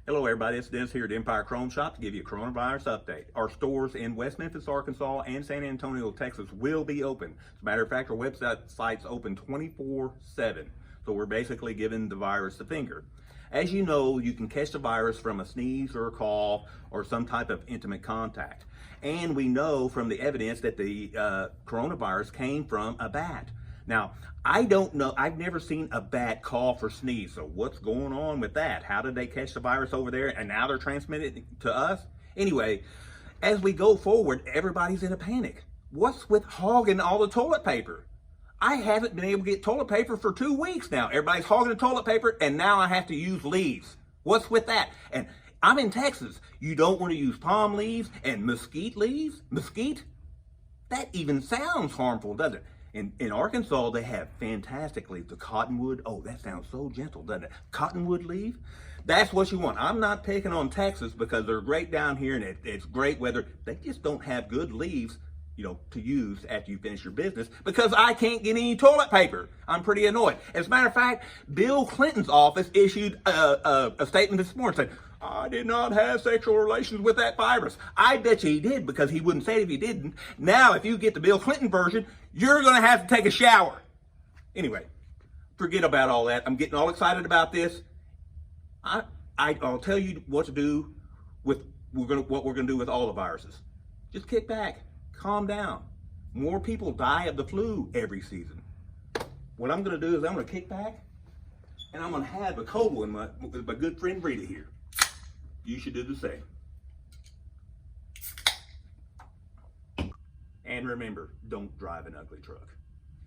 Hello everybody, it's Dennis here at Empire Chrome Shop to give you a coronavirus update. Our stores in West Memphis, Arkansas and San Antonio, Texas will be open. As a matter of fact, our website's open 24/7. So we're basically giving the virus the finger. As you know, you can catch the virus from a sneeze or a cough or some type of intimate contact. And we know from the evidence that the coronavirus came from a bat. Now, I don't know, I've never seen a bat cough or sneeze, so what's going on with that? How did they catch the virus over there and now they're transmitting it to us? Anyway, as we go forward, everybody's in a panic. What's with hogging all the toilet paper? I haven't been able to get toilet paper for 2 weeks now. Everybody's hogging the toilet paper and now I have to use leaves. What's with that? And I'm in Texas. You don't want to use palm leaves and mesquite leaves? Mesquite? That even sounds harmful, doesn't it? In Arkansas, they have fantastic leaves. The cottonwood, oh, that sounds so gentle, doesn't it? Cottonwood leaf, that's what you want. I'm not picking on Texas because they're great down here and it's great weather. They just don't have good leaves, to use after you finish your business because I can't get any toilet paper. I'm pretty annoyed. As a matter of fact, Bill Clinton's office issued a statement this morning saying, I did not have sexual relations with that virus. I bet you he did because he wouldn't say it if he didn't. Now, if you get the Bill Clinton version, you're going to have to take a shower. Anyway, forget about all that. I'm getting all excited about this. I'll tell you what to do with what we're going to do with all the viruses. Just kick back, calm down. More people die of the flu every season. What I'm going to do is I'm going to kick back and I'm going to have a cold one with my good friend Rita here. You should do the same. And remember, don't drive an ugly truck.